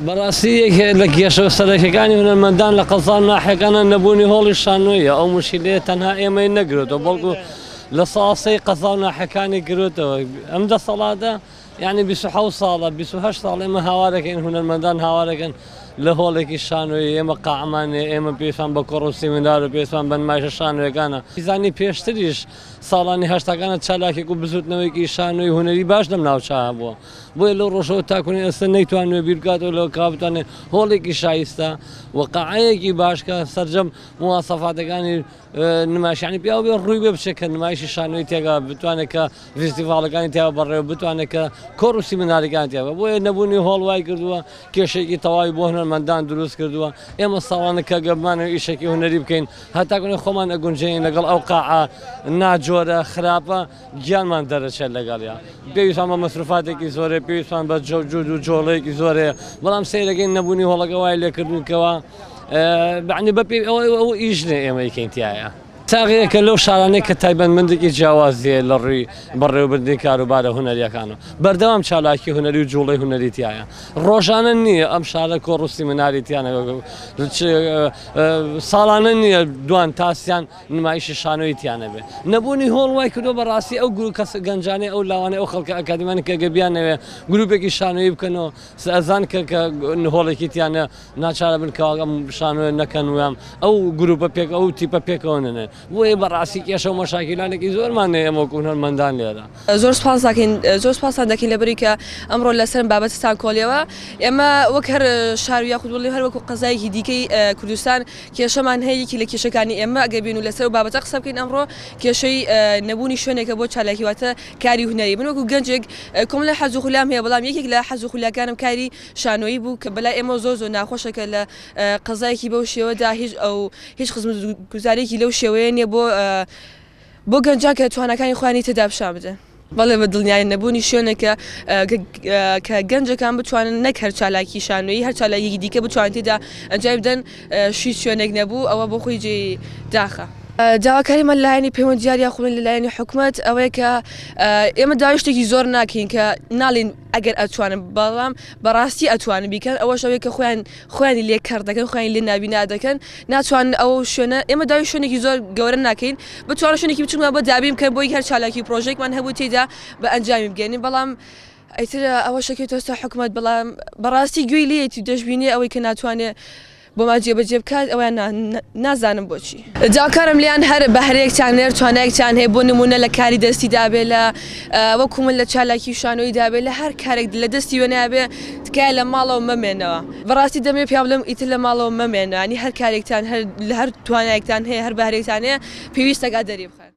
بەڕاستی لە کێشە سەرەکیەکانی هونەرمەندان لە قەزان ناحیەکانە نەبوونی هۆڵی شانۆیە ئەو مشکلەیە تەنها ئێمەی نەگرێتەوە بەڵکو لە ساسەی قەزا و ناحیەکانی گرێتەوە ئەم دەسەڵاتە یعنی 27 ساڵە 28 ساڵ ئێمە هاوارەکەین هونەرمەندان هاوارەکەن لە هۆڵێکی شانۆیی ئێمە قاعمانێ ئێمە پێویستمان بە کۆڕ و سیمینار و پێویستمان بە نمایشە شانۆیەکانە زانی پێشتریش ساڵانی هەشتاکانە چالاکێک و بزوتنەوەیکی شانۆی هونەری باش لەم ناوچە بووە بۆیە لەو ڕۆژەوە تاکوونی ئێستا نەیتوانێت بیر بکاتەوە لەوە کا بتوانێت هۆڵێکی شایستە و قاعەیەکی باشکە سەرجەم مواسەفاتەکانی نمایشانی پیا بێ ڕووی بێ بچێت کە نمایشی شانۆی تێگا بتوانێت کە فستیڤالەکانی تیا بەڕێوە بتوانێت کە کۆڕ و سیمیناریەکان تێبە بۆیە نەبوونی هۆڵ وای کردووە کێشێکی تەواوی بۆ هونەرمەندان دروست کردووە ئێمە ساڵانە کە گەبمانە ئیشێکی هونەری بکەین هەتاکوێ خۆمان ئەگونجێین لەگەڵ ئەو قاعە ناجۆرە خراپە گیانمان دەرەچێت لەگەڵیا پێویستمان بە مەسروفاتێکی زۆرە پێویستمان بە جوود و جۆڵەیەکی زۆرەیە بەڵام سەیرەکەین نەبوونی هۆڵەکە وای لێکردنکەوە بەعنی بەپێ ئەوە ئیش لێ ئێمە یکەین تایە تاغەیەکە لەو شارانەی کە تایبەتمەندێکی جیاوازیە لە ڕووی بەڕێوەبردنی کاروبارە هونەریەکانەوە بەردەوام چالاکی هونەری و جوڵەی هونەری تایە ڕۆژانە نییە ئەم شارە کۆڕ و سیمیناری تیانە ساڵانە نییە دوان تاسیان نمایشی شانۆی تیانە بێ نەبوونی هۆڵ وای کردو بەڕاستی ئەو گرو کەس گەنجانەی ئەو لاوانەی ئەو خەڵکە ئەکادیمانی کە گەبیانەوێ گروپێکی شانۆیی بکەنەوە ئەزان کە هۆڵێکی تیانە ناچارە بنکەوە ئەم شانۆیە نەکەن ویان ئەو گروپە پێک ئەو تیپە پێکەوە نێن بۆیە بەڕاستی کێشە و مەشاکیلانێکی زۆرمان ئێمە هونەرمەندان لێرە زۆر سپاسان دەکەین لەبەری کە ئەمڕۆ لەسەر بابەتتان کۆڵیەوە ئێمە وەک هەر شار یاخودوڵی هەر وەکو قەزایەکی دیکەی کوردستان کێشەمان هەیە یەکی لە کێشەکانی ئێمە ئەگەر بین و لەسەر و بابەتە قسە بکەین ئەمڕۆ کێشەی نەبوونی شوێنێکە بۆ چالاکیواتە کاری هونەری من وەکو گەنجێک کۆمەڵی حەز و خولام هەیە بەڵام یەکێک لە حەز و خولاکانم کاری شانۆیی بوو کە بەلای ئێمە زۆر ناخۆشەکە لە قەزایەکی بەو شێوەدا هیچ خزمەتگوزارێکی لەو شێوەیە نیە بۆ گەنجان کە توانەکانی خوانی تێدا پیشان بدەن بەڵێ بە دڵنیای نەبوونی شوێنێکە کە گەنجەکان بتوانن نەک هەر چالاکی شانۆیی هەر چالاکی دیکە بتوان تێدا ئەنجای بدەن شوی شوێنێک نەبوو ئەوە بۆ خۆی جێ داخە داواکاریمان لایەنی پەیوەندیار یاخۆڵین لەلایەنی حکوومەت ئەوەیە کە ئێمە داوای شتێکی زۆر ناکەین کە ناڵین ئەگەر ئەتوانن بەڵام بەڕاستی ئەتوانن بیکەن ئەوەش ئەوەیە کە خۆیانی لێ کار دەکەن خۆیان لێ نابینا دەکەن ناتوانن ئەو شوێنە ئێمە داوای شوێنێکی زۆر گەورە ناکەین بتوانە شوێنێکی بچونمان بۆ دابین کە بۆی هەر چالاکی پرۆژێکمان هەبوو تێدا بە ئەنجامی بگەێنین بەڵام ئەیتر ئەوە شەکێتەوە حکوومەت بەڵام بەڕاستی گوێی لێتی دەشبینێ ئەوەی کە ناتوانێت بۆما جێبەجێ بکات ئەویان نازانم بۆچی جاکارم لیان هەر بەهرەیەکتان نێر توانایەکتان هەیە بۆ نمونە لە کاری دەستی دابێ لە وەکو من لە چالاکی شانۆی دابێت لە هەر کارێک لە دەستی وێنابێ تکایە لە ماڵەوە مەمێنەوە بەڕاستی دەمێ پیا بڵێم ئیتر لە ماڵەوە مەمێنە ینی هەر کارێکتان هەر توانایەکتان هەیە هەر بەهرەیەکتان هەیە پێویستەکە دەری بخەن